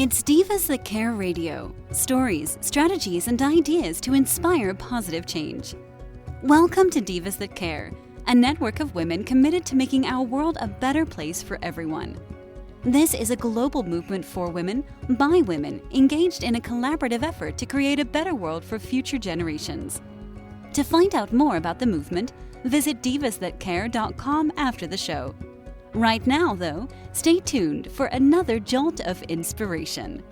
It's Divas That Care Radio. Stories, strategies, and ideas to inspire positive change. Welcome to Divas That Care, a network of women committed to making our world a better place for everyone. This is a global movement for women, by women, engaged in a collaborative effort to create a better world for future generations. To find out more about the movement, visit divasthatcare.com after the show. Right now, though, stay tuned for another jolt of inspiration.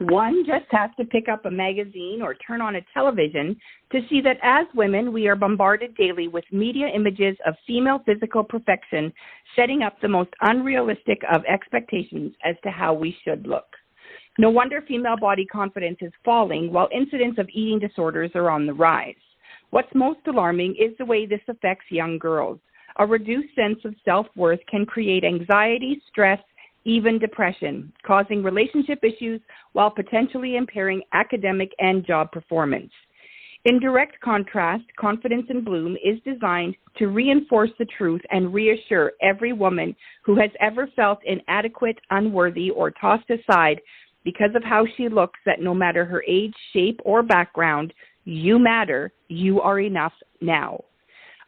One just has to pick up a magazine or turn on a television to see that as women, we are bombarded daily with media images of female physical perfection, setting up the most unrealistic of expectations as to how we should look. No wonder female body confidence is falling while incidents of eating disorders are on the rise. What's most alarming is the way this affects young girls. A reduced sense of self-worth can create anxiety, stress, even depression, causing relationship issues while potentially impairing academic and job performance. In direct contrast, Confidence in Bloom is designed to reinforce the truth and reassure every woman who has ever felt inadequate, unworthy, or tossed aside because of how she looks that no matter her age, shape, or background, you matter, you are enough now.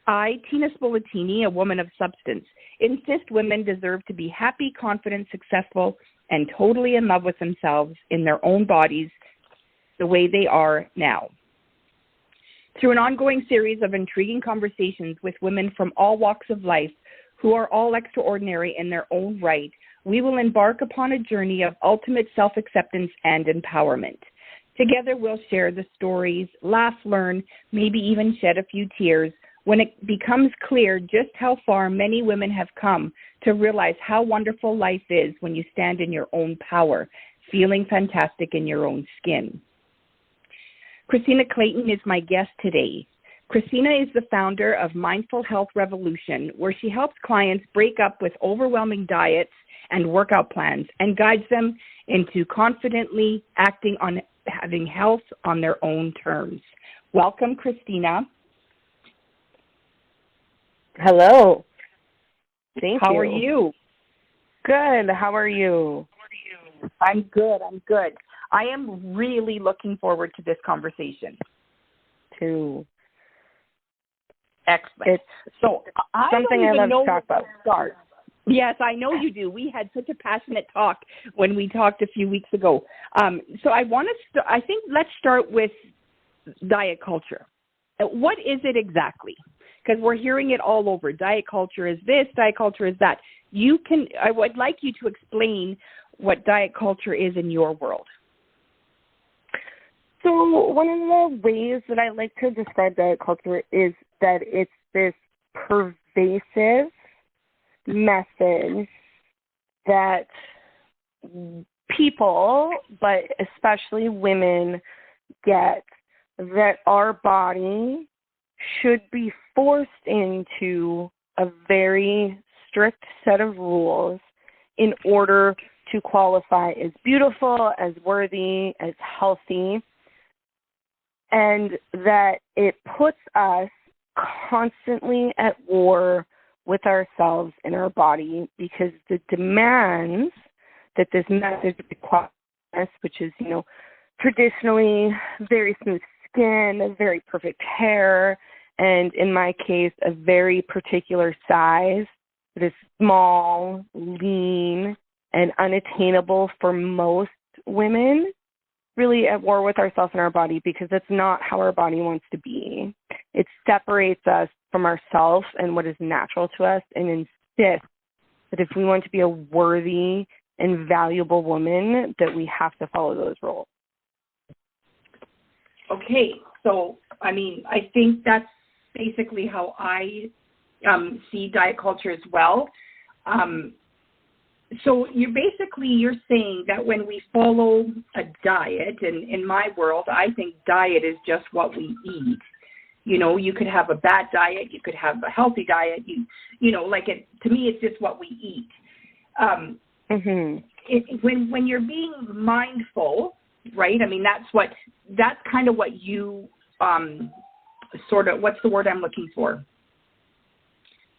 I, Tina Spolatini, a woman of substance, insist women deserve to be happy, confident, successful, and totally in love with themselves in their own bodies the way they are now. Through an ongoing series of intriguing conversations with women from all walks of life who are all extraordinary in their own right, we will embark upon a journey of ultimate self-acceptance and empowerment. Together we'll share the stories, laugh, learn, maybe even shed a few tears, when it becomes clear just how far many women have come to realize how wonderful life is when you stand in your own power, feeling fantastic in your own skin. Christina Clayton is my guest today. Christina is the founder of Mindful Health Revolution, where she helps clients break up with overwhelming diets and workout plans and guides them into confidently acting on having health on their own terms. Welcome, Christina. Hello. Thank you. How are you? Good. How are you? I'm good. I am really looking forward to this conversation. Too. Excellent. So I something don't I even love know to talk where about. start. Yes, I know you do. We had such a passionate talk when we talked a few weeks ago. So I want to. I think let's start with diet culture. What is it exactly? Because we're hearing it all over. Diet culture is this, diet culture is that. I would like you to explain what diet culture is in your world. So one of the ways that I like to describe diet culture is that it's this pervasive message that people, but especially women, get that our body should be forced into a very strict set of rules in order to qualify as beautiful, as worthy, as healthy, and that it puts us constantly at war with ourselves and our body because the demands that this message requires, which is, traditionally very smooth skin, very perfect hair, and in my case, a very particular size that is small, lean, and unattainable for most women, really at war with ourselves and our body because that's not how our body wants to be. It separates us from ourselves and what is natural to us and insists that if we want to be a worthy and valuable woman, that we have to follow those rules. Okay, so, I think that's basically how I see diet culture as well. So you're saying that when we follow a diet, and in my world, I think diet is just what we eat. You could have a bad diet, you could have a healthy diet. To me, it's just what we eat. When you're being mindful, right? That's kind of what you what's the word I'm looking for?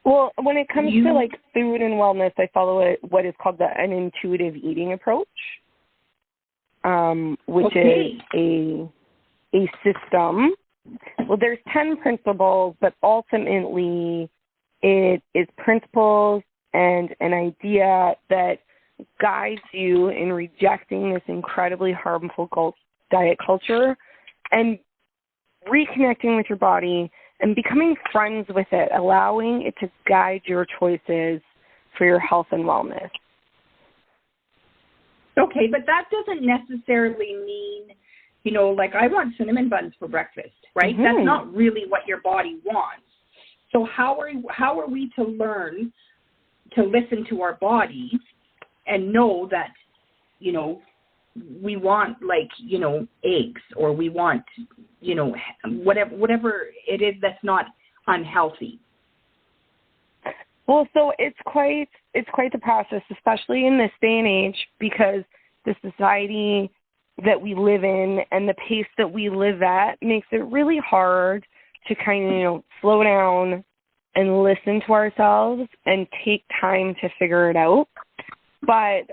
Well, when it comes to like food and wellness, I follow what is called an intuitive eating approach, which is a system. Well, there's 10 principles, but ultimately it is principles and an idea that guides you in rejecting this incredibly harmful diet culture and reconnecting with your body and becoming friends with it, allowing it to guide your choices for your health and wellness. Okay, but that doesn't necessarily mean, like I want cinnamon buns for breakfast, right? Mm-hmm. That's not really what your body wants. So how are we to learn to listen to our body and know that, we want eggs, or we want, whatever it is that's not unhealthy? Well, so it's quite the process, especially in this day and age, because the society that we live in and the pace that we live at makes it really hard to kind of, slow down and listen to ourselves and take time to figure it out. But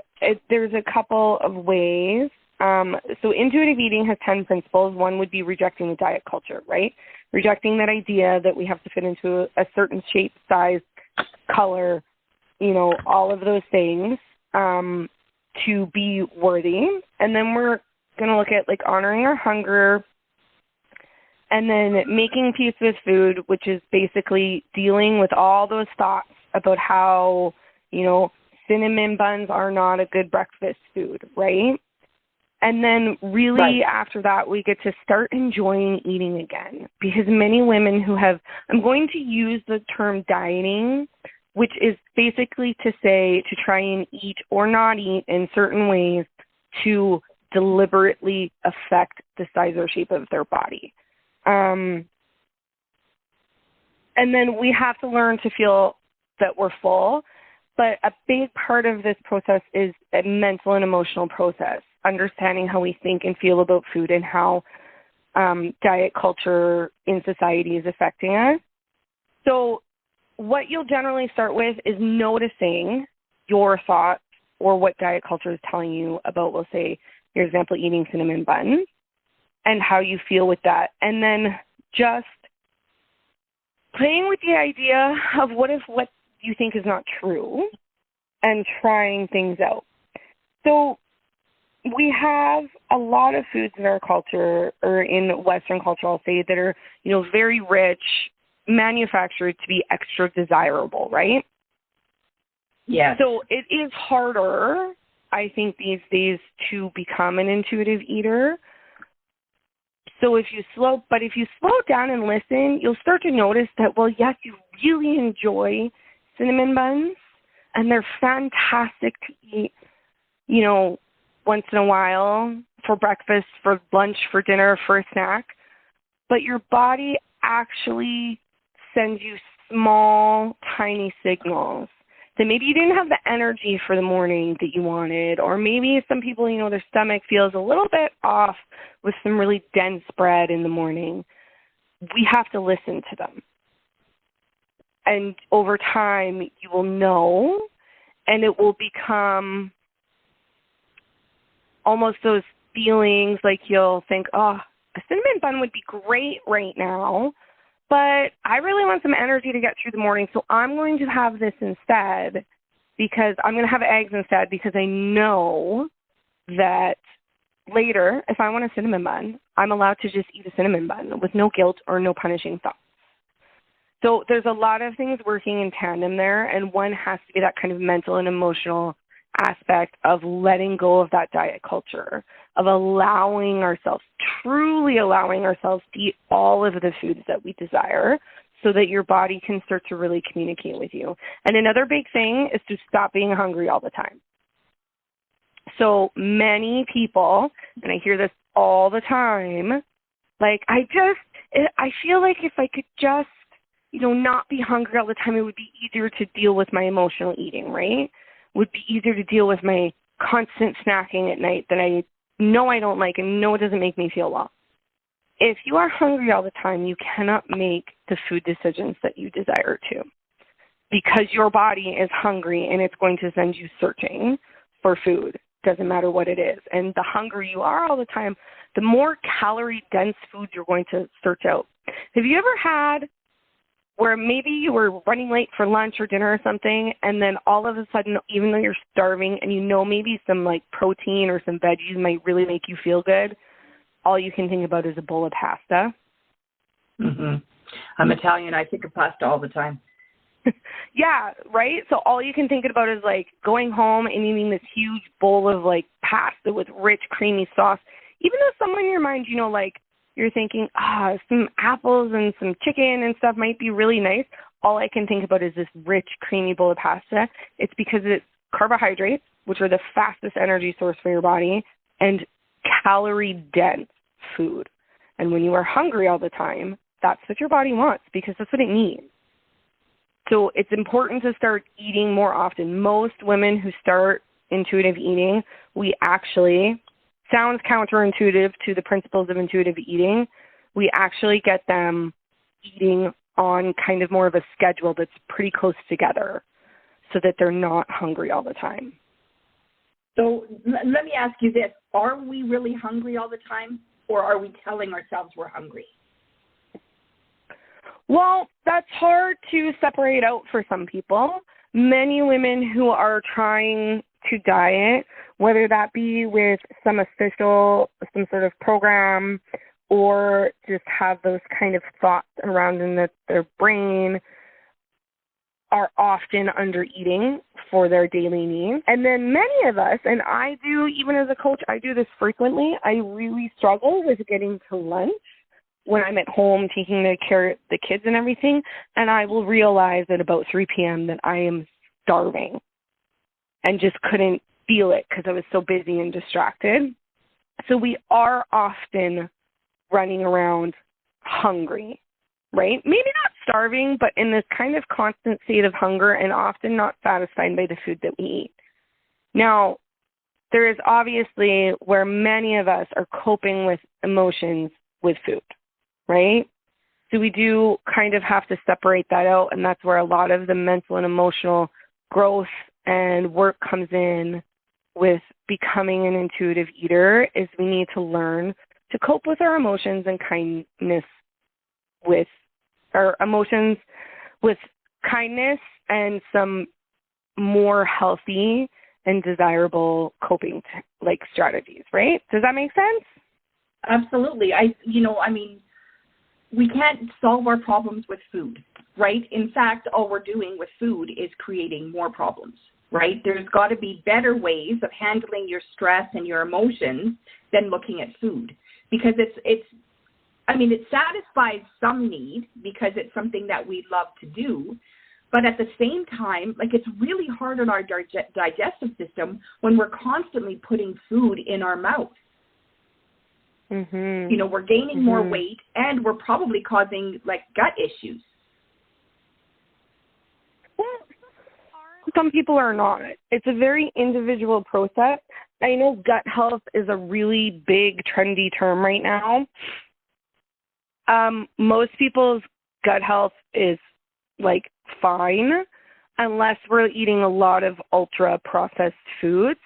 there's a couple of ways. So intuitive eating has 10 principles. One would be rejecting the diet culture, right? Rejecting that idea that we have to fit into a certain shape, size, color, all of those things to be worthy. And then we're going to look at honoring our hunger, and then making peace with food, which is basically dealing with all those thoughts about how, cinnamon buns are not a good breakfast food, right? And then really after that, we get to start enjoying eating again, because many women who have, I'm going to use the term dieting, which is basically to say to try and eat or not eat in certain ways to deliberately affect the size or shape of their body. And then we have to learn to feel that we're full. But a big part of this process is a mental and emotional process, understanding how we think and feel about food and how diet culture in society is affecting us. So what you'll generally start with is noticing your thoughts or what diet culture is telling you about, we'll say, your example, eating cinnamon buns, and how you feel with that. And then just playing with the idea of what if what you think is not true and trying things out. So we have a lot of foods in our culture, or in Western culture, I'll say, that are, very rich, manufactured to be extra desirable, right? Yeah. So it is harder, I think, these days to become an intuitive eater. So if you slow down and listen, you'll start to notice that, well, yes, you really enjoy cinnamon buns, and they're fantastic to eat, once in a while, for breakfast, for lunch, for dinner, for a snack. But your body actually sends you small, tiny signals that maybe you didn't have the energy for the morning that you wanted, or maybe some people, their stomach feels a little bit off with some really dense bread in the morning. We have to listen to them. And over time, you will know, and it will become almost those feelings like you'll think, oh, a cinnamon bun would be great right now, but I really want some energy to get through the morning, so I'm going to have this instead, because I'm going to have eggs instead, because I know that later, if I want a cinnamon bun, I'm allowed to just eat a cinnamon bun with no guilt or no punishing thoughts. So there's a lot of things working in tandem there, and one has to be that kind of mental and emotional aspect of letting go of that diet culture, of truly allowing ourselves to eat all of the foods that we desire, so that your body can start to really communicate with you. And another big thing is to stop being hungry all the time. So many people, and I hear this all the time, I feel like if I could just, not be hungry all the time, it would be easier to deal with my emotional eating, right? Would be easier to deal with my constant snacking at night that I know I don't like and know it doesn't make me feel well. If you are hungry all the time, you cannot make the food decisions that you desire to. because your body is hungry and it's going to send you searching for food. Doesn't matter what it is. And the hungrier you are all the time, the more calorie-dense food you're going to search out. Have you ever had where maybe you were running late for lunch or dinner or something, and then all of a sudden, even though you're starving and you know maybe some like protein or some veggies might really make you feel good, all you can think about is a bowl of pasta? Mm-hmm. I'm Italian. I think of pasta all the time. Yeah, right? So all you can think about is like going home and eating this huge bowl of like pasta with rich, creamy sauce. Even though somewhere in your mind, you know, like you're thinking, some apples and some chicken and stuff might be really nice. All I can think about is this rich, creamy bowl of pasta. It's because it's carbohydrates, which are the fastest energy source for your body, and calorie-dense food. And when you are hungry all the time, that's what your body wants because that's what it needs. So it's important to start eating more often. Most women who start intuitive eating, we actually, sounds counterintuitive to the principles of intuitive eating, we actually get them eating on kind of more of a schedule that's pretty close together so that they're not hungry all the time. So let me ask you this. Are we really hungry all the time, or are we telling ourselves we're hungry? Well, that's hard to separate out for some people. Many women who are trying to diet, whether that be with some sort of program, or just have those kind of thoughts around in their brain, are often under eating for their daily needs. And then many of us, and I do, even as a coach, I do this frequently, I really struggle with getting to lunch when I'm at home taking care of the kids and everything, and I will realize at about 3 p.m. that I am starving and just couldn't feel it because I was so busy and distracted. So we are often running around hungry, right? Maybe not starving, but in this kind of constant state of hunger and often not satisfied by the food that we eat. Now, there is obviously where many of us are coping with emotions with food, right? So we do kind of have to separate that out, and that's where a lot of the mental and emotional growth and work comes in with becoming an intuitive eater, is we need to learn to cope with our emotions and kindness with our emotions with kindness and some more healthy and desirable coping strategies, right? Does that make sense? Absolutely. We can't solve our problems with food, right? In fact, all we're doing with food is creating more problems, right? There's got to be better ways of handling your stress and your emotions than looking at food, because it satisfies some need because it's something that we love to do. But at the same time, it's really hard on our digestive system when we're constantly putting food in our mouth. Mm-hmm. We're gaining more weight, and we're probably causing gut issues. Well, some people are not. It's a very individual process. I know gut health is a really big, trendy term right now. Most people's gut health is fine, unless we're eating a lot of ultra processed foods.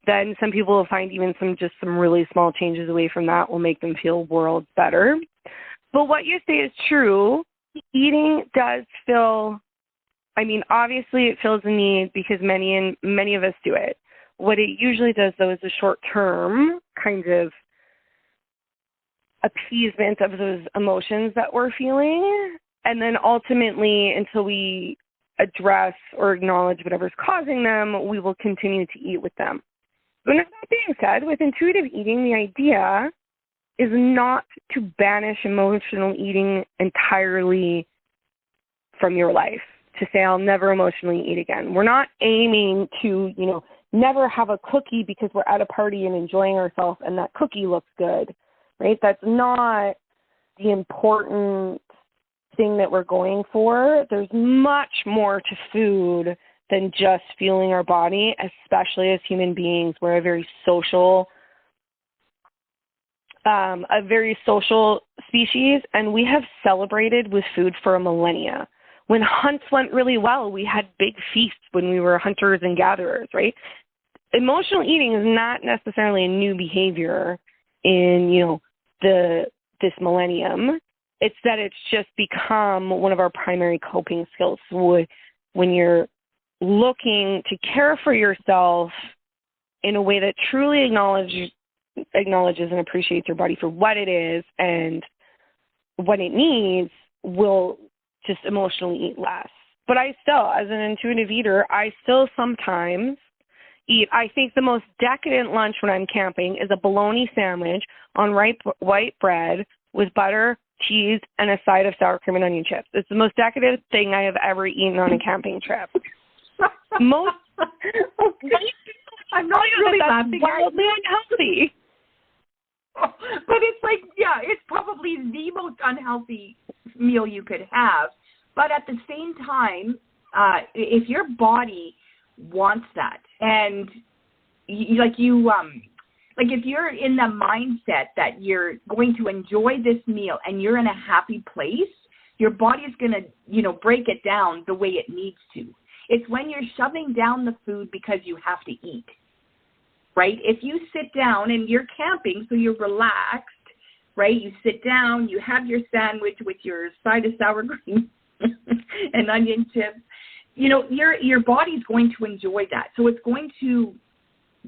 Then some people will find even some really small changes away from that will make them feel worlds better. But what you say is true. Eating does obviously it fills a need because many of us do it. What it usually does, though, is a short-term kind of appeasement of those emotions that we're feeling. And then ultimately, until we address or acknowledge whatever's causing them, we will continue to eat with them. But that being said, with intuitive eating, the idea is not to banish emotional eating entirely from your life, to say, I'll never emotionally eat again. We're not aiming to, never have a cookie because we're at a party and enjoying ourselves and that cookie looks good, right? That's not the important thing that we're going for. There's much more to food than just fueling our body, especially as human beings. We're a very social species, and we have celebrated with food for a millennia. When hunts went really well, we had big feasts when we were hunters and gatherers, right? Emotional eating is not necessarily a new behavior in, this millennium. It's that it's just become one of our primary coping skills when you're looking to care for yourself in a way that truly acknowledges and appreciates your body for what it is and what it needs, will just emotionally eat less. But I still, as an intuitive eater, I still sometimes eat. I think the most decadent lunch when I'm camping is a bologna sandwich on white bread with butter, cheese, and a side of sour cream and onion chips. It's the most decadent thing I have ever eaten on a camping trip. Most I'm not really laughing. Wildly unhealthy. But it's like, yeah, it's probably the most unhealthy meal you could have. But at the same time, if your body wants that, and if you're in the mindset that you're going to enjoy this meal and you're in a happy place, your body is going to, break it down the way it needs to. It's when you're shoving down the food because you have to eat, right? If you sit down and you're camping, so you're relaxed, right? You sit down, you have your sandwich with your side of sour cream and onion chips. Your body's going to enjoy that. So it's going to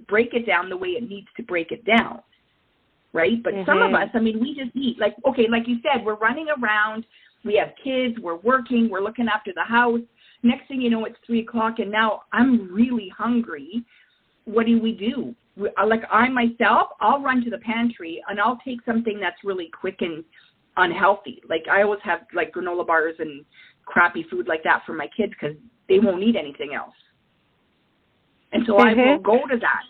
break it down the way it needs to break it down, right? But some of us, we just eat. Like you said, we're running around, we have kids, we're working, we're looking after the house. Next thing you know, it's 3 o'clock, and now I'm really hungry. What do? I myself, I'll run to the pantry, and I'll take something that's really quick and unhealthy. Like I always have like granola bars and crappy food like that for my kids because they won't eat anything else. And so I will go to that,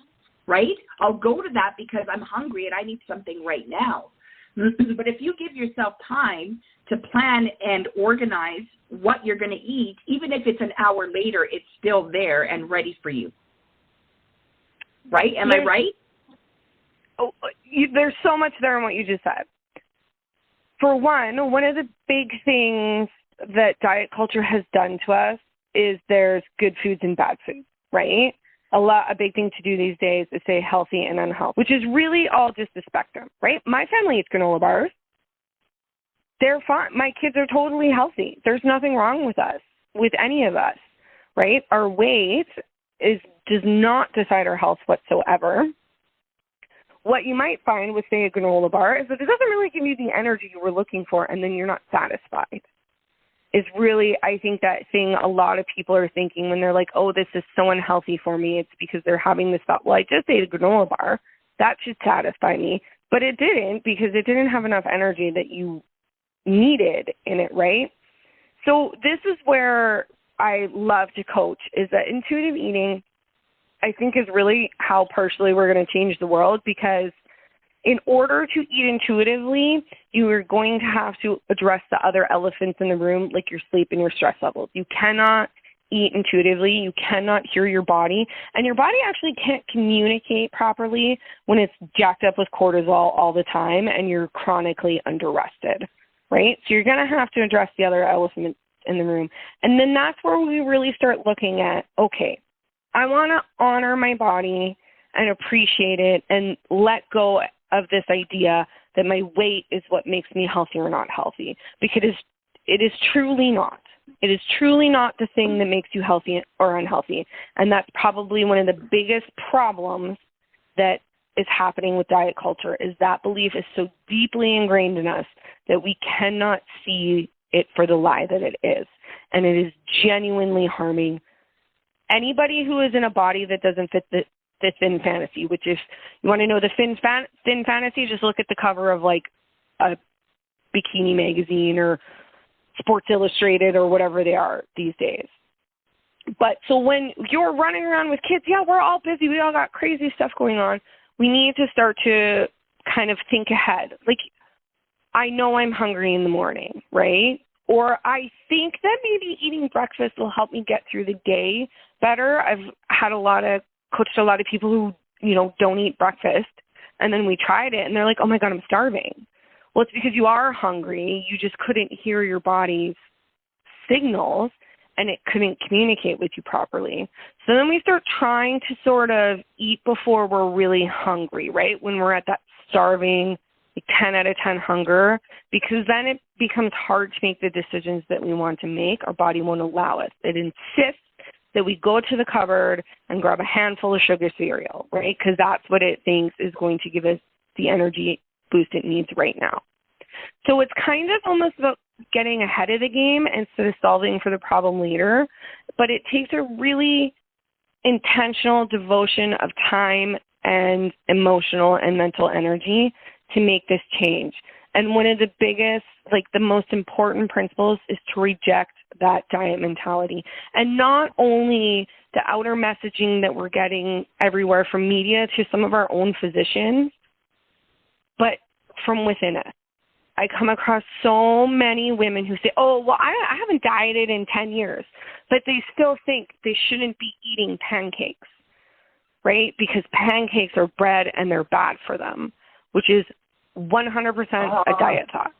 right? I'll go to that because I'm hungry and I need something right now. But if you give yourself time to plan and organize what you're going to eat, even if it's an hour later, it's still there and ready for you. Right? Am I right? There's so much there in what you just said. For one of the big things that diet culture has done to us is there's good foods and bad foods, right? A big thing to do these days is say healthy and unhealthy, which is really all just a spectrum, right? My family eats granola bars. They're fine. My kids are totally healthy. There's nothing wrong with any of us, right? Our weight does not decide our health whatsoever. What you might find with, say, a granola bar is that it doesn't really give you the energy you were looking for, and then you're not satisfied. Is really, I think, that thing a lot of people are thinking when they're like, oh, this is so unhealthy for me. It's because they're having this thought, well, I just ate a granola bar. That should satisfy me. But it didn't, because it didn't have enough energy that you needed in it, right? So this is where I love to coach, is that intuitive eating, I think, is really how partially we're going to change the world, because in order to eat intuitively, you are going to have to address the other elephants in the room, like your sleep and your stress levels. You cannot eat intuitively. You cannot hear your body. And your body actually can't communicate properly when it's jacked up with cortisol all the time and you're chronically underrested, right? So you're going to have to address the other elephants in the room. And then that's where we really start looking at, okay, I want to honor my body and appreciate it and let go of this idea that my weight is what makes me healthy or not healthy, because it is truly not. It is truly not the thing that makes you healthy or unhealthy. And that's probably one of the biggest problems that is happening with diet culture, is that belief is so deeply ingrained in us that we cannot see it for the lie that it is. And it is genuinely harming anybody who is in a body that doesn't fit the thin fantasy, which, if you want to know the thin fantasy, just look at the cover of like a bikini magazine or Sports Illustrated or whatever they are these days. But so when you're running around with kids, yeah, we're all busy. We all got crazy stuff going on. We need to start to kind of think ahead. Like, I know I'm hungry in the morning, right? Or I think that maybe eating breakfast will help me get through the day better. I've coached a lot of people who, don't eat breakfast, and then we tried it and they're like, oh my God, I'm starving. Well, it's because you are hungry. You just couldn't hear your body's signals, and it couldn't communicate with you properly. So then we start trying to sort of eat before we're really hungry, right? When we're at that starving, like 10 out of 10 hunger, because then it becomes hard to make the decisions that we want to make. Our body won't allow us. It insists that we go to the cupboard and grab a handful of sugar cereal, right? Because that's what it thinks is going to give us the energy boost it needs right now. So it's kind of almost about getting ahead of the game instead of solving for the problem later, but it takes a really intentional devotion of time and emotional and mental energy to make this change. And one of the biggest, like the most important principles is to reject that diet mentality. And not only the outer messaging that we're getting everywhere from media to some of our own physicians, but from within us. I come across so many women who say, oh, well, I haven't dieted in 10 years, but they still think they shouldn't be eating pancakes, right? Because pancakes are bread and they're bad for them, which is 100% a diet thought.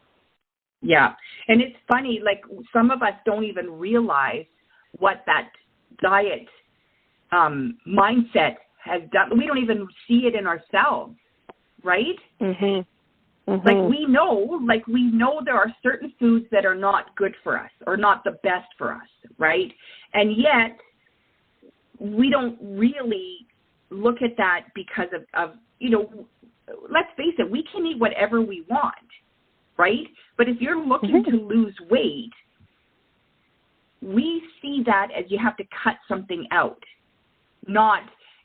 Yeah. And it's funny, like some of us don't even realize what that diet mindset has done. We don't even see it in ourselves, right? Mm-hmm. Mm-hmm. Like we know there are certain foods that are not good for us or not the best for us, right? And yet we don't really look at that because of let's face it, we can eat whatever we want, right? But if you're looking to lose weight, we see that as you have to cut something out, not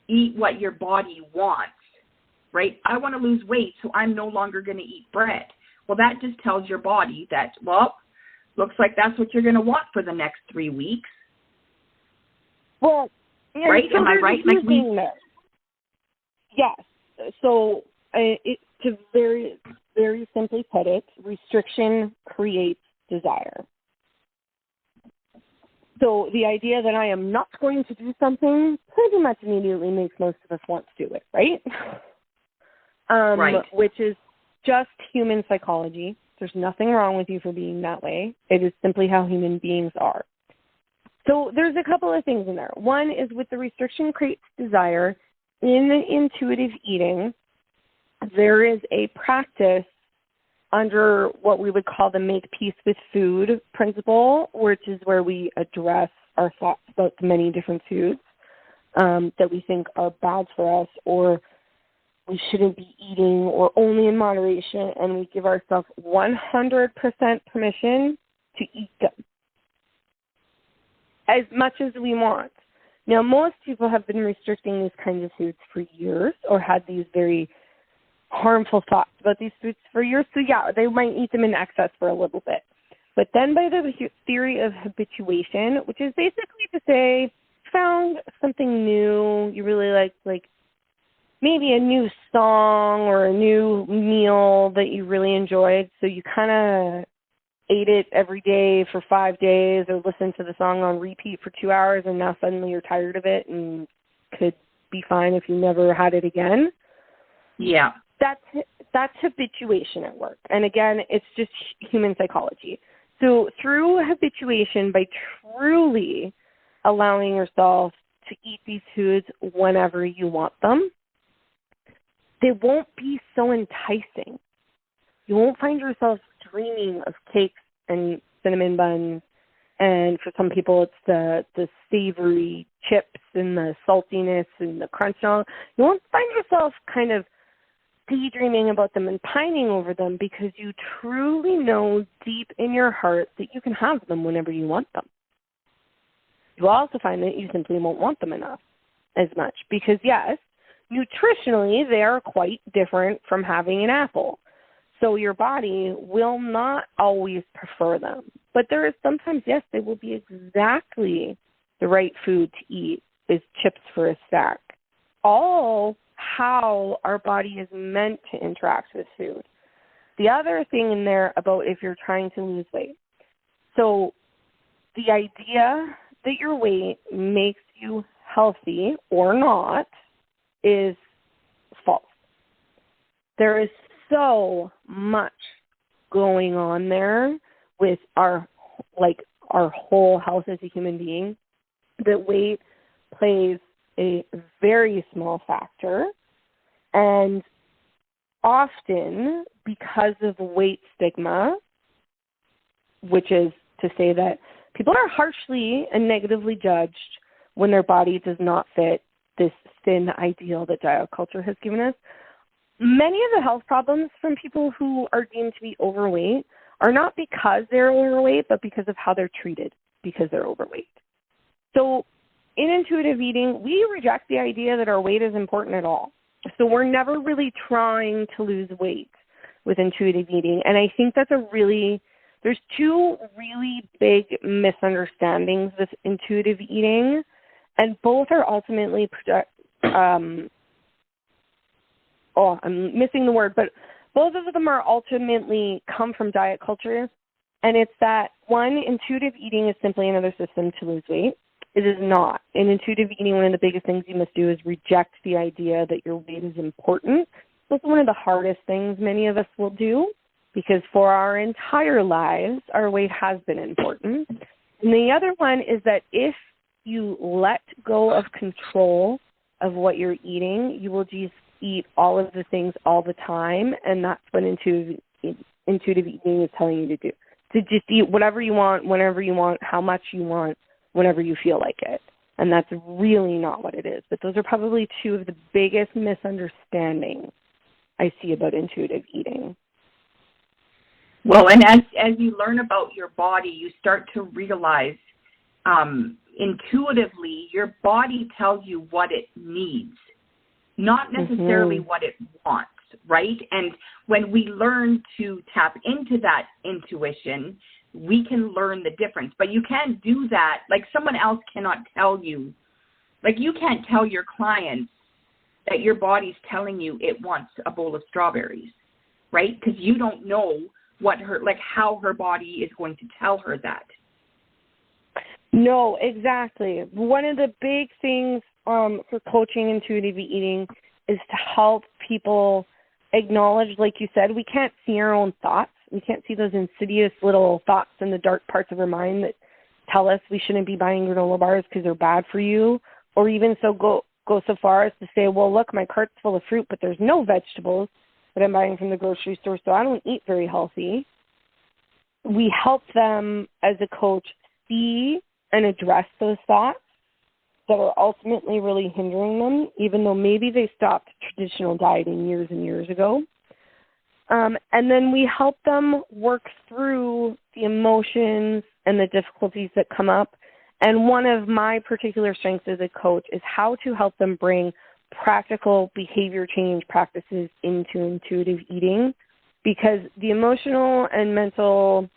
eat what your body wants. Right? I want to lose weight, so I'm no longer going to eat bread. Well, that just tells your body that, well, looks like that's what you're going to want for the next 3 weeks. Well, yeah, right? Am I right? Like yes. So to very, very simply put it, restriction creates desire. So the idea that I am not going to do something pretty much immediately makes most of us want to do it, right? Right. Which is just human psychology. There's nothing wrong with you for being that way. It is simply how human beings are. So there's a couple of things in there. One is with the restriction creates desire. In intuitive eating, there is a practice under what we would call the make peace with food principle, which is where we address our thoughts about the many different foods that we think are bad for us or we shouldn't be eating or only in moderation, and we give ourselves 100% permission to eat them as much as we want. Now, most people have been restricting these kinds of foods for years or had these very harmful thoughts about these foods for years. So, yeah, they might eat them in excess for a little bit. But then by the theory of habituation, which is basically to say, you found something new, you really like maybe a new song or a new meal that you really enjoyed, so you kind of ate it every day for 5 days or listened to the song on repeat for 2 hours, and now suddenly you're tired of it and could be fine if you never had it again. Yeah. That's habituation at work. And again, it's just human psychology. So through habituation, by truly allowing yourself to eat these foods whenever you want them, they won't be so enticing. You won't find yourself dreaming of cakes and cinnamon buns, and for some people it's the savory chips and the saltiness and the crunch. You won't find yourself kind of daydreaming about them and pining over them because you truly know deep in your heart that you can have them whenever you want them. You'll also find that you simply won't want them enough as much because, yes, nutritionally, they are quite different from having an apple. So your body will not always prefer them. But there is sometimes, yes, they will be exactly the right food to eat is chips for a snack. All how our body is meant to interact with food. The other thing in there about if you're trying to lose weight. So the idea that your weight makes you healthy or not is false. There is so much going on there with our our whole health as a human being, that weight plays a very small factor. And often, because of weight stigma, which is to say that people are harshly and negatively judged when their body does not fit this thin ideal that diet culture has given us, many of the health problems from people who are deemed to be overweight are not because they're overweight, but because of how they're treated because they're overweight. So in intuitive eating, we reject the idea that our weight is important at all. So we're never really trying to lose weight with intuitive eating. And I think that's there's two really big misunderstandings with intuitive eating, and both are ultimately, I'm missing the word, but both of them are ultimately come from diet culture. And it's that, one, intuitive eating is simply another system to lose weight. It is not. In intuitive eating, one of the biggest things you must do is reject the idea that your weight is important. That's one of the hardest things many of us will do, because for our entire lives, our weight has been important. And the other one is that if you let go of control of what you're eating, you will just eat all of the things all the time, and that's what intuitive eating is telling you to do. To just eat whatever you want, whenever you want, how much you want, whenever you feel like it. And that's really not what it is. But those are probably two of the biggest misunderstandings I see about intuitive eating. Well, and as you learn about your body, you start to realize intuitively your body tells you what it needs, not necessarily what it wants, right? And when we learn to tap into that intuition, we can learn the difference. But you can't do that. Like, someone else cannot tell you. Like, you can't tell your clients that your body's telling you it wants a bowl of strawberries, right? Because you don't know how her body is going to tell her that. No, exactly. One of the big things for coaching intuitive eating is to help people acknowledge, like you said, we can't see our own thoughts. We can't see those insidious little thoughts in the dark parts of our mind that tell us we shouldn't be buying granola bars because they're bad for you, or even go so far as to say, well, look, my cart's full of fruit, but there's no vegetables that I'm buying from the grocery store, so I don't eat very healthy. We help them as a coach see and address those thoughts that are ultimately really hindering them, even though maybe they stopped traditional dieting years and years ago. And then we help them work through the emotions and the difficulties that come up. And one of my particular strengths as a coach is how to help them bring practical behavior change practices into intuitive eating, because the emotional and mental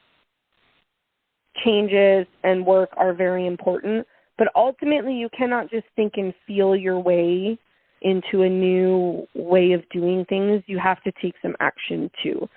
changes and work are very important. But ultimately, you cannot just think and feel your way into a new way of doing things. You have to take some action too.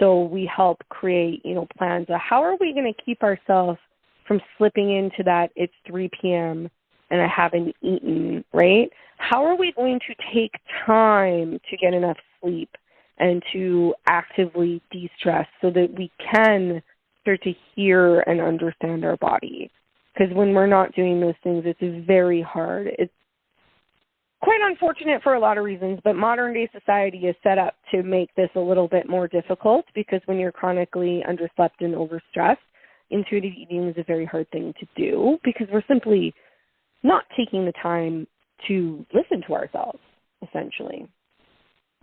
So we help create, plans of how are we going to keep ourselves from slipping into that it's 3 p.m. and I haven't eaten, right? How are we going to take time to get enough sleep and to actively de-stress so that we can start to hear and understand our body? Because when we're not doing those things, it's very hard. It's quite unfortunate for a lot of reasons, but modern-day society is set up to make this a little bit more difficult, because when you're chronically underslept and overstressed, intuitive eating is a very hard thing to do because we're simply not taking the time to listen to ourselves, essentially.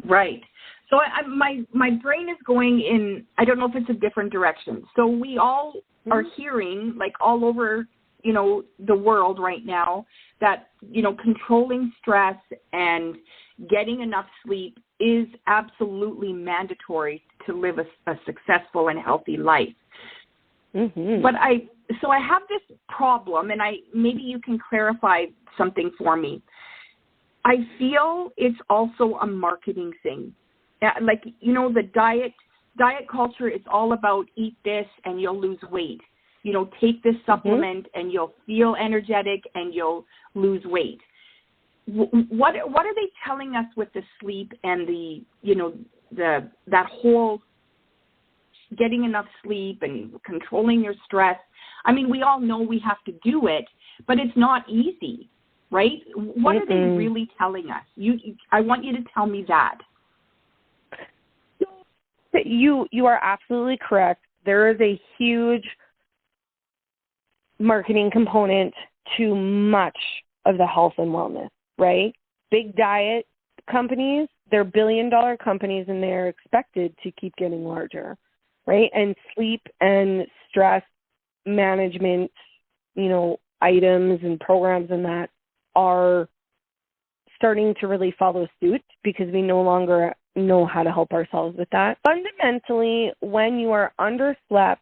Right. So my brain is going in, I don't know if it's a different direction. So we all are hearing, like all over, the world right now, that, controlling stress and getting enough sleep is absolutely mandatory to live a successful and healthy life. Mm-hmm. But I have this problem, and maybe you can clarify something for me. I feel it's also a marketing thing. Like, the diet culture, it's all about eat this and you'll lose weight. Take this supplement and you'll feel energetic and you'll lose weight. What are they telling us with the sleep and that whole getting enough sleep and controlling your stress. I mean, we all know we have to do it, but it's not easy, right? What are they really telling us? I want you to tell me that. You are absolutely correct. There is a huge marketing component to much of the health and wellness, right? Big diet companies, they're billion-dollar companies, and they're expected to keep getting larger, right? And sleep and stress management, items and programs and that are starting to really follow suit because we no longer know how to help ourselves with that. Fundamentally, when you are underslept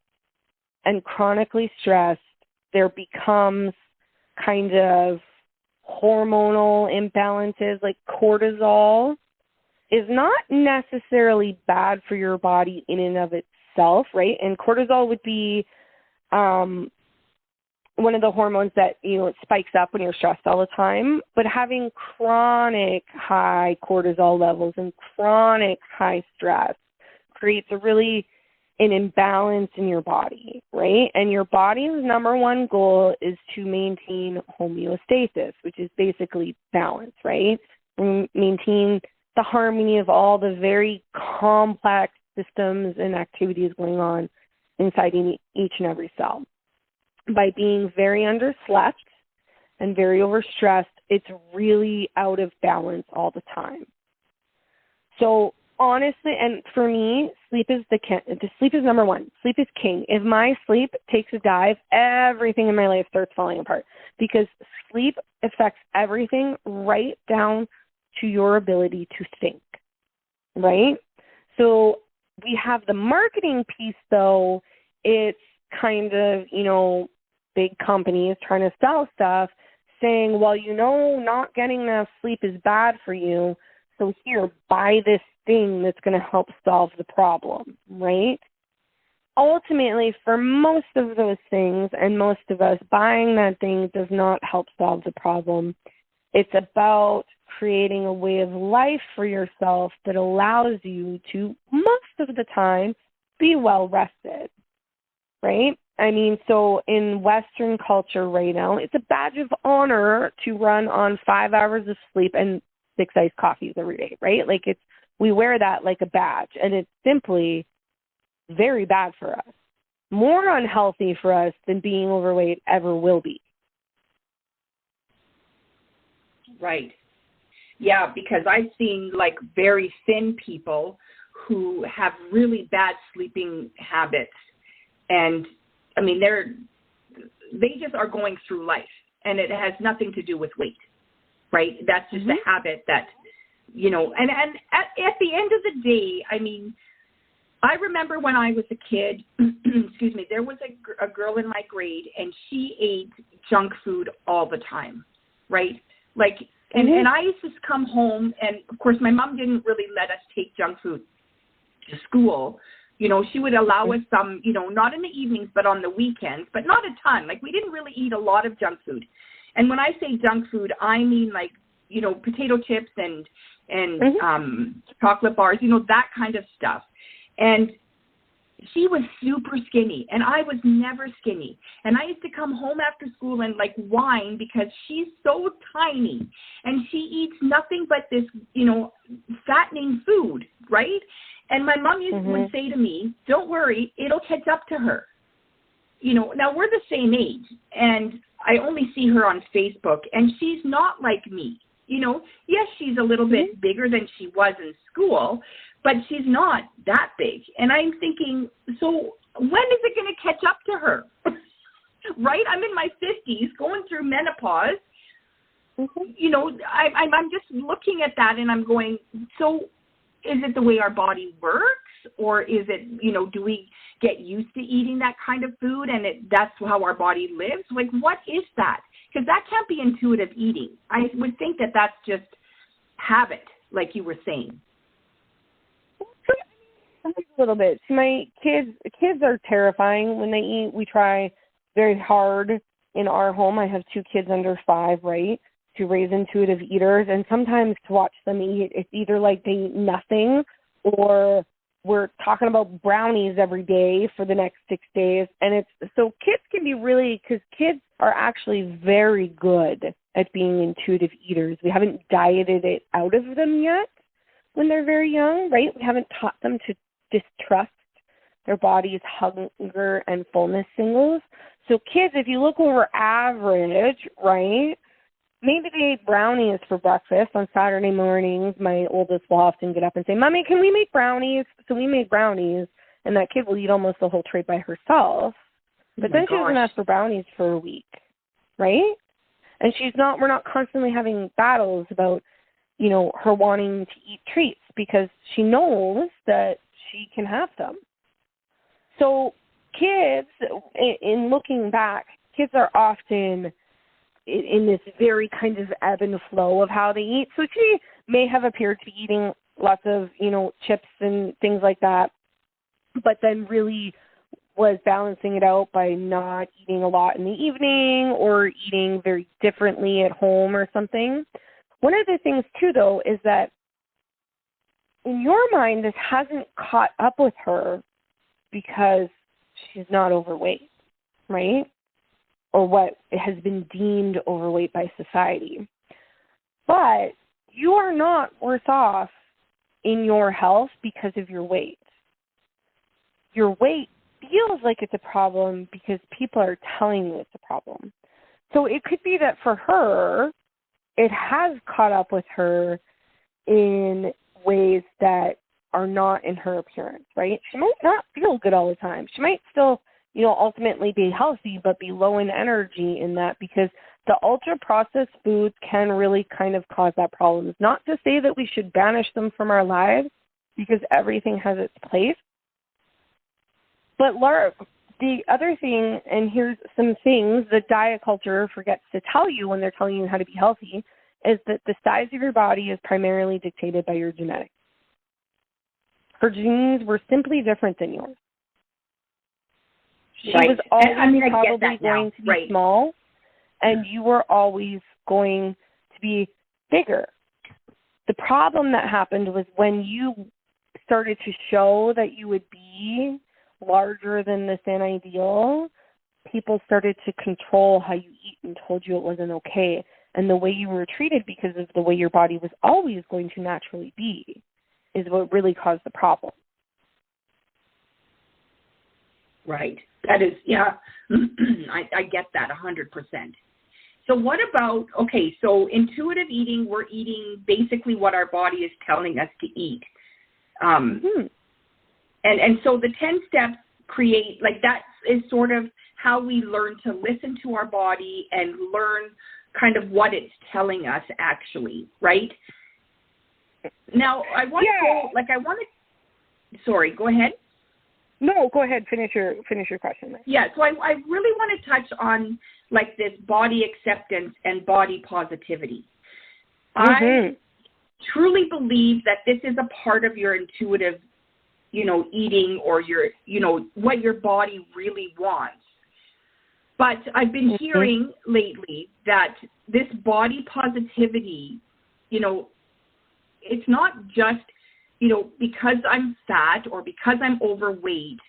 and chronically stressed, there becomes kind of hormonal imbalances, like cortisol is not necessarily bad for your body in and of itself, right? And cortisol would be one of the hormones that, it spikes up when you're stressed all the time. But having chronic high cortisol levels and chronic high stress creates an imbalance in your body, right? And your body's number one goal is to maintain homeostasis, which is basically balance, right? And maintain the harmony of all the very complex systems and activities going on inside each and every cell. By being very underslept and very overstressed, it's really out of balance all the time. So honestly, and for me, sleep is number one. Sleep is king. If my sleep takes a dive, everything in my life starts falling apart because sleep affects everything right down to your ability to think, right? So we have the marketing piece, though. It's kind of, big companies trying to sell stuff saying, well, not getting enough sleep is bad for you. So here, buy this thing that's going to help solve the problem, right? Ultimately, for most of those things and most of us, buying that thing does not help solve the problem. It's about creating a way of life for yourself that allows you to, most of the time, be well rested, right? I mean, so in Western culture right now, it's a badge of honor to run on 5 hours of sleep and 6 iced coffees every day, right? Like we wear that like a badge, and it's simply very bad for us. More unhealthy for us than being overweight ever will be. Right. Yeah, because I've seen like very thin people who have really bad sleeping habits, and I mean, they just are going through life, and it has nothing to do with weight, right? That's just a habit that, and at the end of the day, I mean, I remember when I was a kid, excuse me, there was a girl in my grade, and she ate junk food all the time, right? Like, and I used to come home, and of course, my mom didn't really let us take junk food to school. She would allow us some, not in the evenings, but on the weekends, but not a ton. Like, we didn't really eat a lot of junk food. And when I say junk food, I mean like, potato chips and chocolate bars, that kind of stuff. And she was super skinny, and I was never skinny. And I used to come home after school and like whine because she's so tiny and she eats nothing but this, fattening food, right? And my mom would say to me, don't worry, it'll catch up to her. Now we're the same age, and I only see her on Facebook, and she's not like me. Yes, she's a little bit bigger than she was in school, but she's not that big. And I'm thinking, so when is it going to catch up to her? Right? I'm in my 50s, going through menopause. I'm just looking at that, and I'm going, so is it the way our body works, or is it, do we get used to eating that kind of food and that's how our body lives? Like, what is that? Because that can't be intuitive eating. I would think that that's just habit, like you were saying. A little bit. My kids are terrifying when they eat. We try very hard in our home. I have 2 kids under 5, right, to raise intuitive eaters, and sometimes to watch them eat, it's either like they eat nothing or we're talking about brownies every day for the next 6 days. And it's so kids can be really, because kids are actually very good at being intuitive eaters. We haven't dieted it out of them yet when they're very young, right? We haven't taught them to distrust their body's hunger and fullness signals. So kids, if you look over average, right, maybe they ate brownies for breakfast on Saturday mornings. My oldest will often get up and say, Mommy, can we make brownies? So we make brownies, and that kid will eat almost the whole tray by herself. But then she doesn't ask for brownies for a week, right? And we're not constantly having battles about, you know, her wanting to eat treats because she knows that she can have them. So kids, in looking back, kids are often in this very kind of ebb and flow of how they eat. So she may have appeared to be eating lots of, you know, chips and things like that, but then really was balancing it out by not eating a lot in the evening or eating very differently at home or something. One of the things, too, though, is that in your mind, this hasn't caught up with her because she's not overweight, right? Or what has been deemed overweight by society. But you are not worse off in your health because of your weight. Your weight feels like it's a problem because people are telling you it's a problem. So it could be that for her, it has caught up with her in ways that are not in her appearance, right? She might not feel good all the time. She might still, you know, ultimately be healthy, but be low in energy in that, because the ultra-processed foods can really kind of cause that problem. It's not to say that we should banish them from our lives, because everything has its place. But the other thing, and here's some things that diet culture forgets to tell you when they're telling you how to be healthy, is that the size of your body is primarily dictated by your genetics. Her genes were simply different than yours. She was always probably going to be small, and you were always going to be bigger. The problem that happened was when you started to show that you would be larger than the thin ideal, people started to control how you eat and told you it wasn't okay. And the way you were treated because of the way your body was always going to naturally be is what really caused the problem. Right. That is, yeah, I get that 100%. So what about, okay, so intuitive eating, we're eating basically what our body is telling us to eat. And so the 10 steps create, like that is sort of how we learn to listen to our body and learn kind of what it's telling us actually, right? Now, I want to, sorry, go ahead. No, go ahead. Finish your question. Yeah, so I really want to touch on like this body acceptance and body positivity. I truly believe that this is a part of your intuitive, you know, eating or your, you know, what your body really wants. But I've been hearing lately that this body positivity, you know, it's not just, you know, because I'm fat or because I'm overweight,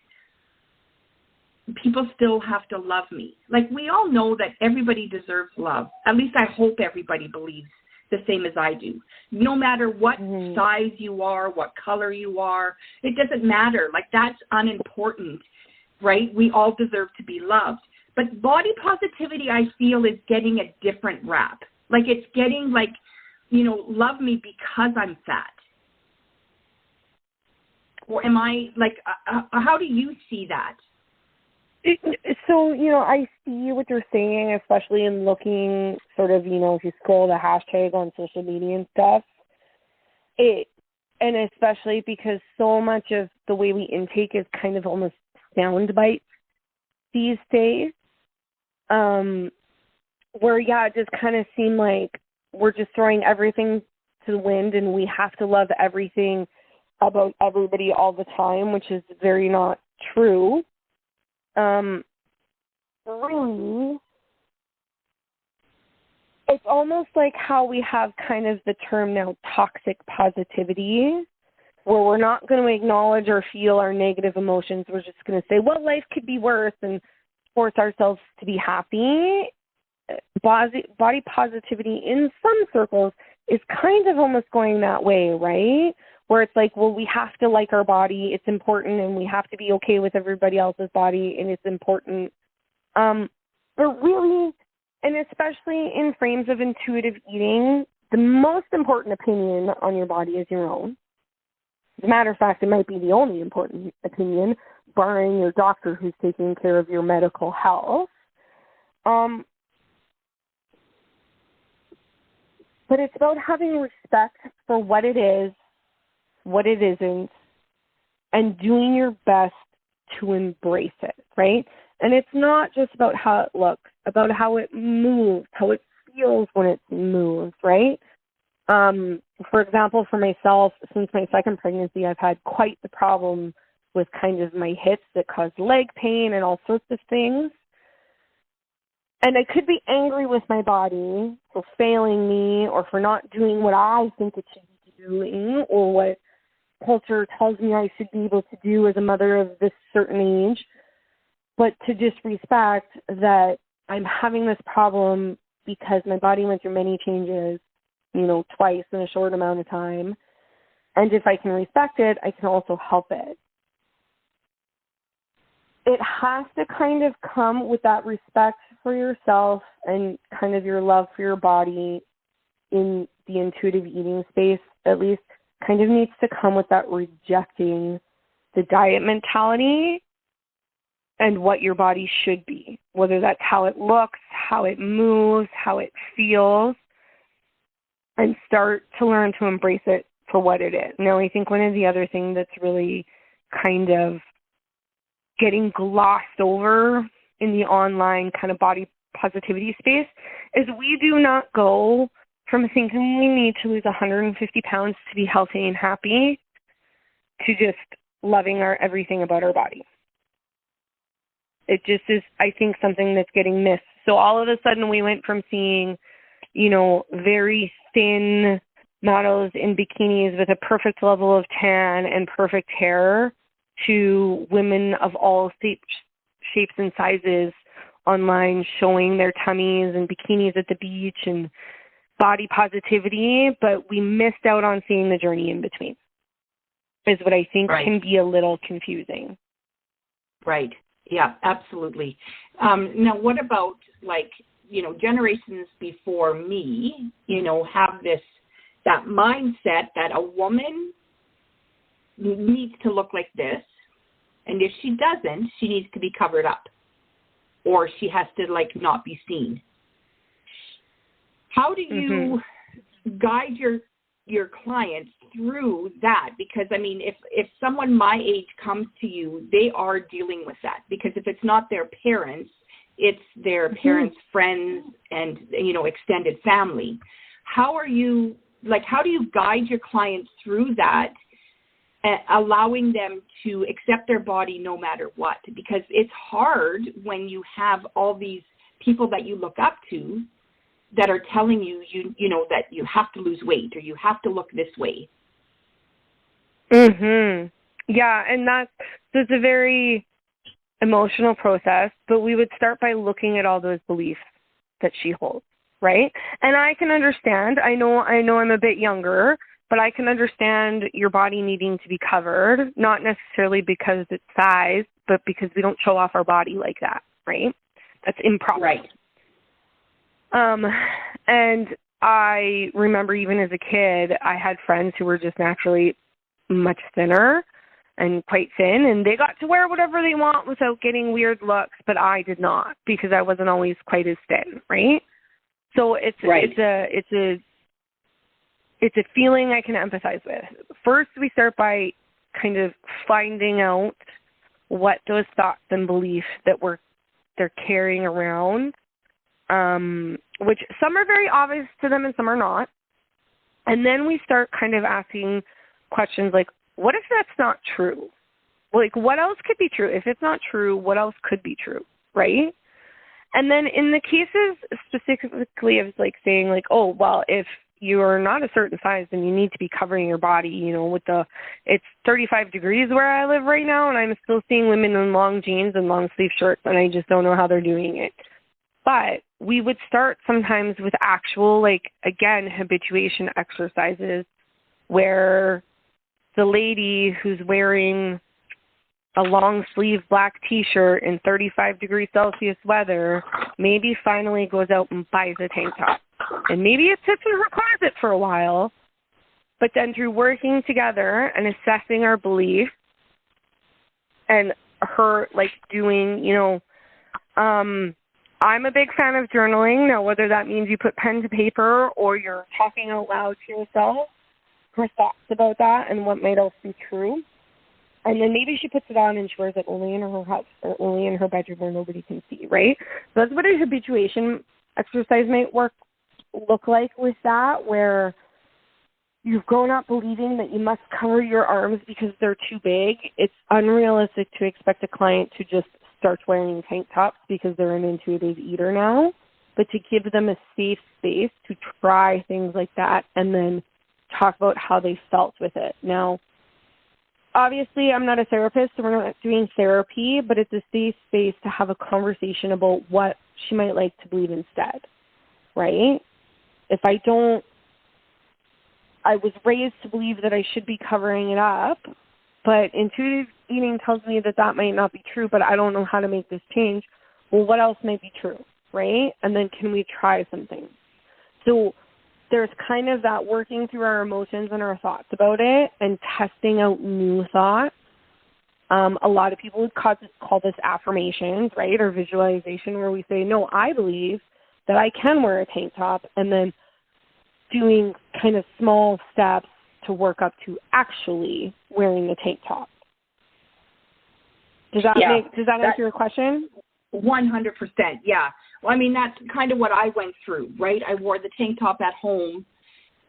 people still have to love me. Like, we all know that everybody deserves love. At least I hope everybody believes the same as I do. No matter what size you are, what color you are, it doesn't matter. Like, that's unimportant, right? We all deserve to be loved. But body positivity, I feel, is getting a different rap. Like, it's getting like, you know, love me because I'm fat. Or am I, like, how do you see that? So, you know, I see what you're saying, especially in looking sort of, you know, if you scroll the hashtag on social media and stuff. And especially because so much of the way we intake is kind of almost sound bites these days. Where, yeah, it just kind of seemed like we're just throwing everything to the wind and we have to love everything about everybody all the time, which is very not true. Really, it's almost like how we have kind of the term now toxic positivity. where we're not going to acknowledge or feel our negative emotions. We're just going to say, well, life could be worse, and force ourselves to be happy. Body positivity in some circles is kind of almost going that way, right? Where it's like, well, we have to like our body. It's important, and we have to be okay with everybody else's body, and it's important. But really, and especially in frames of intuitive eating, the most important opinion on your body is your own. As a matter of fact, it might be the only important opinion, barring your doctor who's taking care of your medical health. But it's about having respect for what it is, what it isn't, and doing your best to embrace it, right? And it's not just about how it looks, about how it moves, how it feels when it moves, right? For example, for myself, since my second pregnancy, I've had quite the problem with kind of my hips that cause leg pain and all sorts of things. And I could be angry with my body for failing me or for not doing what I think it should be doing or what culture tells me I should be able to do as a mother of this certain age. But to just respect that I'm having this problem because my body went through many changes, twice in a short amount of time. And if I can respect it, I can also help it. It has to kind of come with that respect for yourself and kind of your love for your body in the intuitive eating space, at least, kind of needs to come with that rejecting the diet mentality and what your body should be, whether that's how it looks, how it moves, how it feels, and start to learn to embrace it for what it is. Now, I think one of the other things that's really kind of getting glossed over in the online kind of body positivity space is we do not go from thinking we need to lose 150 pounds to be healthy and happy to just loving everything about our body. It just is, I think, something that's getting missed. So all of a sudden we went from seeing, very thin models in bikinis with a perfect level of tan and perfect hair to women of all shapes and sizes online showing their tummies and bikinis at the beach and body positivity, but we missed out on seeing the journey in between, is what I think can be a little confusing. Right. Yeah, absolutely. Now, what about, generations before me, have that mindset that a woman needs to look like this, and if she doesn't, she needs to be covered up, or she has to, not be seen. How do you guide your clients through that? Because, if someone my age comes to you, they are dealing with that. Because if it's not their parents, it's their parents' friends and, extended family. How do you guide your clients through that, allowing them to accept their body no matter what? Because it's hard when you have all these people that you look up to that are telling you, that you have to lose weight or you have to look this way. Yeah, and that's a very emotional process, but we would start by looking at all those beliefs that she holds, right? And I can understand, I know I'm a bit younger, but I can understand your body needing to be covered, not necessarily because it's size, but because we don't show off our body like that, right? That's improper. Right. And I remember even as a kid, I had friends who were just naturally much thinner and quite thin, and they got to wear whatever they want without getting weird looks, but I did not because I wasn't always quite as thin, right? So it's a feeling I can empathize with. First, we start by kind of finding out what those thoughts and beliefs that they're carrying around, which some are very obvious to them and some are not. And then we start kind of asking questions like, what if that's not true? What else could be true? If it's not true, what else could be true, right? And then in the cases specifically of saying oh, well, if you're not a certain size, then you need to be covering your body, you know, it's 35 degrees where I live right now, and I'm still seeing women in long jeans and long sleeve shirts, and I just don't know how they're doing it. But we would start sometimes with actual, like, again, habituation exercises where the lady who's wearing a long sleeve black t-shirt in 35 degrees Celsius weather maybe finally goes out and buys a tank top. And maybe it sits in her closet for a while, but then through working together and assessing our beliefs and her, like, doing, you know, I'm a big fan of journaling. Now, whether that means you put pen to paper or you're talking out loud to yourself, her thoughts about that and what might else be true. And then maybe she puts it on and she wears it only in her house or only in her bedroom where nobody can see, right? So that's what a habituation exercise might look like with that, where you've grown up believing that you must cover your arms because they're too big. It's unrealistic to expect a client to just start wearing tank tops because they're an intuitive eater now, but to give them a safe space to try things like that and then talk about how they felt with it. Now, obviously, I'm not a therapist, so we're not doing therapy, but it's a safe space to have a conversation about what she might like to believe instead, right? If I was raised to believe that I should be covering it up, but intuitive eating tells me that that might not be true, but I don't know how to make this change. Well, what else might be true, right? And then can we try something? So there's kind of that working through our emotions and our thoughts about it and testing out new thoughts. A lot of people would call this affirmations, right, or visualization, where we say, no, I believe that I can wear a tank top, and then doing kind of small steps to work up to actually wearing the tank top. Does that answer your question? 100%, yeah. Well, I mean, that's kind of what I went through, right? I wore the tank top at home,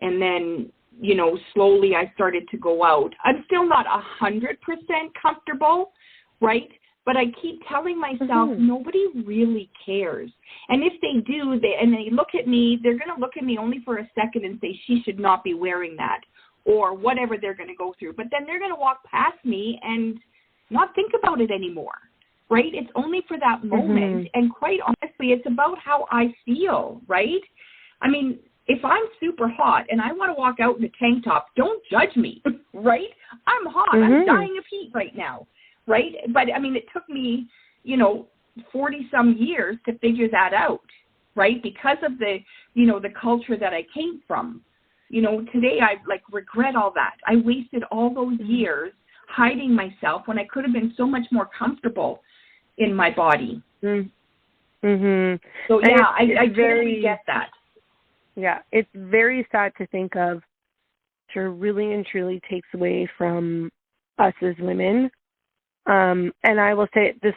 and then, you know, slowly I started to go out. I'm still not 100% comfortable, right? But I keep telling myself, nobody really cares. And if they do, they look at me, they're going to look at me only for a second and say, she should not be wearing that, or whatever they're going to go through. But then they're going to walk past me and not think about it anymore, right? It's only for that moment. And quite honestly, it's about how I feel, right? I mean, if I'm super hot and I want to walk out in a tank top, don't judge me, right? I'm hot. I'm dying of heat right now, right? But, I mean, it took me, 40-some years to figure that out, right? Because of the culture that I came from. Today I, regret all that. I wasted all those years hiding myself when I could have been so much more comfortable in my body. So, yeah, I totally get that. Yeah, it's very sad to think of, sure, really and truly takes away from us as women. And I will say this,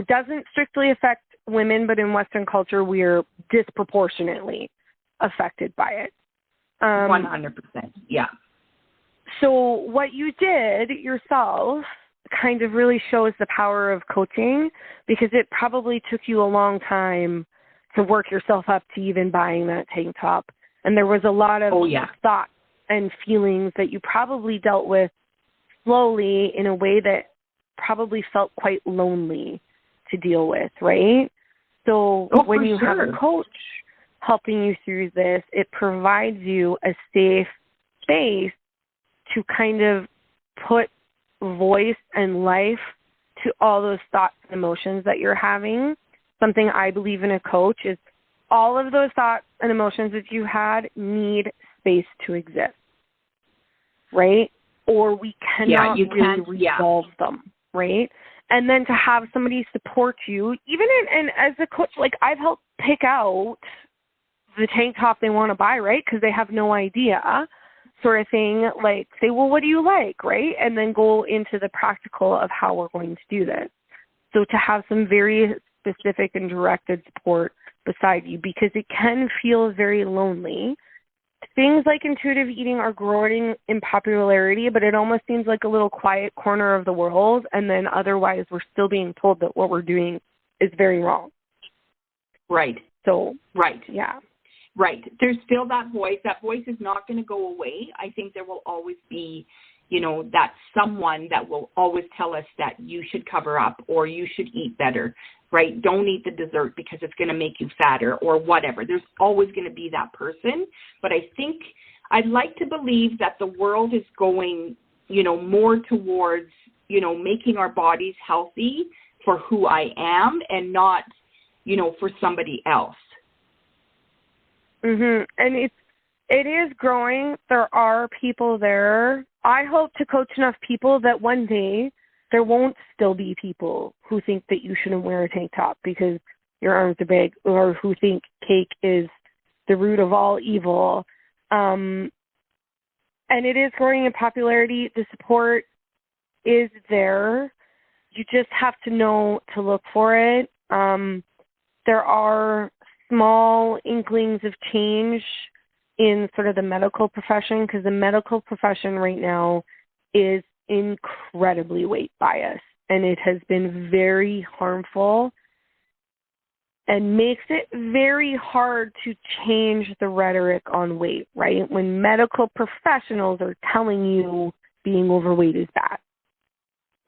doesn't strictly affect women, but in Western culture, we're disproportionately affected by it. 100%, yeah. So what you did yourself kind of really shows the power of coaching, because it probably took you a long time to work yourself up to even buying that tank top. And there was a lot of thoughts and feelings that you probably dealt with slowly in a way that probably felt quite lonely to deal with, right? So when you have a coach helping you through this, it provides you a safe space to kind of put voice and life to all those thoughts and emotions that you're having. Something I believe in a coach is all of those thoughts and emotions that you had need space to exist, right? Or we cannot resolve them, right? And then to have somebody support you, even and as a coach, I've helped pick out the tank top they want to buy, right? Because they have no idea, sort of thing. Say, well, what do you like, right? And then go into the practical of how we're going to do this. So to have some very specific and directed support beside you, because it can feel very lonely. Things like intuitive eating are growing in popularity, but it almost seems like a little quiet corner of the world, and then otherwise we're still being told that what we're doing is very wrong. Right. So, right. Yeah. Right. There's still that voice. That voice is not going to go away. I think there will always be, that someone that will always tell us that you should cover up or you should eat better, right? Don't eat the dessert because it's going to make you fatter or whatever. There's always going to be that person. But I think I'd like to believe that the world is going, more towards, making our bodies healthy for who I am and not, for somebody else. And it is growing. There are people there. I hope to coach enough people that one day there won't still be people who think that you shouldn't wear a tank top because your arms are big, or who think cake is the root of all evil. And it is growing in popularity. The support is there. You just have to know to look for it. There are small inklings of change in sort of the medical profession, because the medical profession right now is incredibly weight biased, and it has been very harmful and makes it very hard to change the rhetoric on weight, right? When medical professionals are telling you being overweight is bad,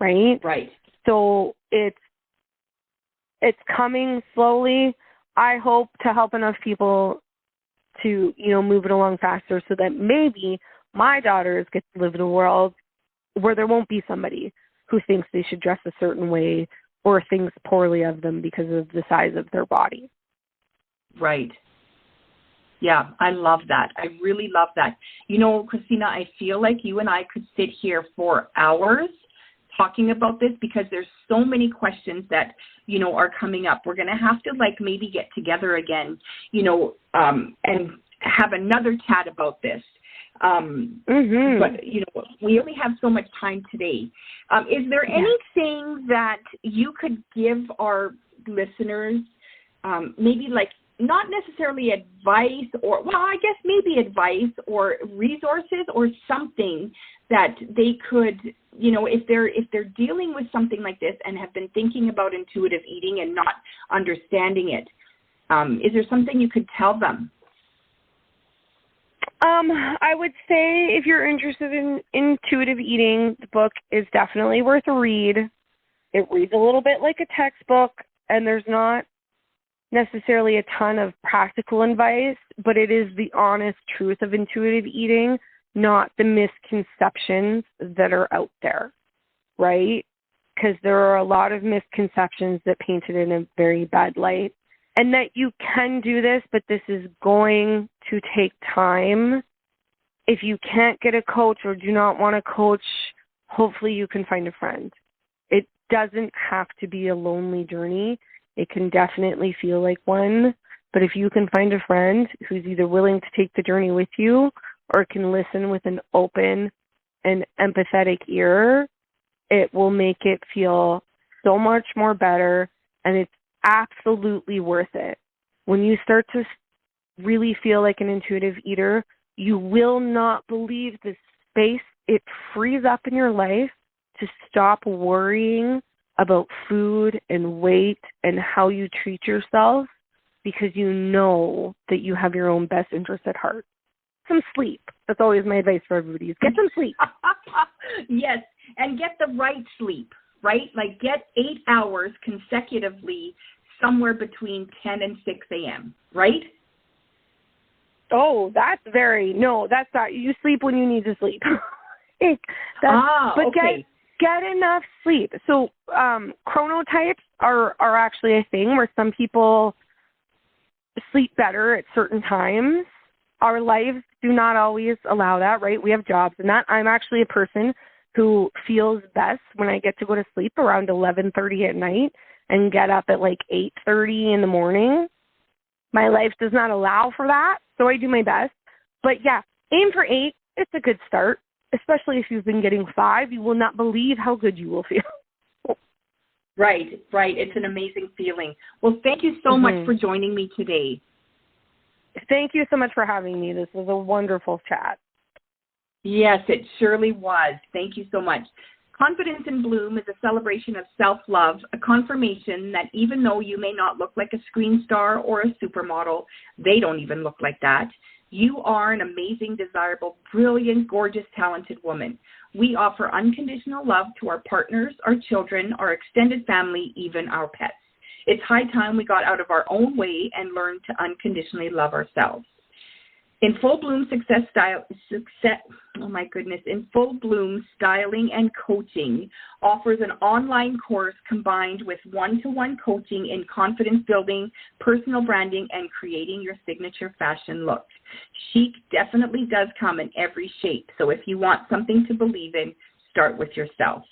right? Right. So it's coming slowly. I hope to help enough people to, move it along faster so that maybe my daughters get to live in a world where there won't be somebody who thinks they should dress a certain way or thinks poorly of them because of the size of their body. Right. Yeah, I love that. I really love that. Christina, I feel like you and I could sit here for hours talking about this because there's so many questions that, are coming up. We're going to have to maybe get together again, and have another chat about this. But, we only have so much time today. Is there anything that you could give our listeners, maybe not necessarily advice or, well, I guess maybe advice or resources or something that they could, if they're dealing with something like this and have been thinking about intuitive eating and not understanding it, is there something you could tell them? I would say if you're interested in intuitive eating, the book is definitely worth a read. It reads a little bit like a textbook, and there's not necessarily a ton of practical advice, but it is the honest truth of intuitive eating, not the misconceptions that are out there, right? Because there are a lot of misconceptions that paint it in a very bad light. And that you can do this, but this is going to take time. If you can't get a coach or do not want a coach, hopefully you can find a friend. It doesn't have to be a lonely journey. It can definitely feel like one. But if you can find a friend who's either willing to take the journey with you or can listen with an open and empathetic ear, it will make it feel so much more better, and it's absolutely worth it. When you start to really feel like an intuitive eater, you will not believe the space it frees up in your life to stop worrying about food and weight and how you treat yourself, because you know that you have your own best interest at heart. Some sleep. That's always my advice for everybody, is get some sleep. Yes, and get the right sleep, right? Get 8 hours consecutively somewhere between 10 and 6 a.m., right? Oh, that's not. You sleep when you need to sleep. Okay. Get enough sleep. So chronotypes are actually a thing where some people sleep better at certain times. Our lives do not always allow that, right? We have jobs and that. I'm actually a person who feels best when I get to go to sleep around 11:30 at night and get up at 8:30 in the morning. My life does not allow for that, so I do my best. But yeah, aim for 8. It's a good start, especially if you've been getting 5. You will not believe how good you will feel. Right. It's an amazing feeling. Well, thank you so much for joining me today. Thank you so much for having me. This was a wonderful chat. Yes, it surely was. Thank you so much. Confidence in Bloom is a celebration of self-love, a confirmation that even though you may not look like a screen star or a supermodel, they don't even look like that. You are an amazing, desirable, brilliant, gorgeous, talented woman. We offer unconditional love to our partners, our children, our extended family, even our pets. It's high time we got out of our own way and learned to unconditionally love ourselves. In Full Bloom In Full Bloom, Styling and Coaching offers an online course combined with one-to-one coaching in confidence building, personal branding, and creating your signature fashion look. Chic definitely does come in every shape, so if you want something to believe in, start with yourself.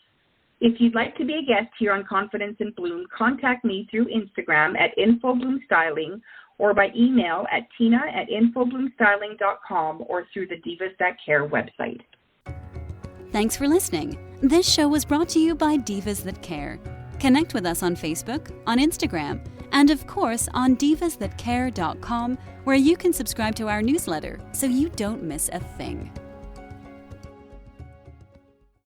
If you'd like to be a guest here on Confidence in Bloom, contact me through Instagram at InfoBloomStyling or by email at tina@infobloomstyling.com or through the Divas That Care website. Thanks for listening. This show was brought to you by Divas That Care. Connect with us on Facebook, on Instagram, and of course on divasthatcare.com, where you can subscribe to our newsletter so you don't miss a thing.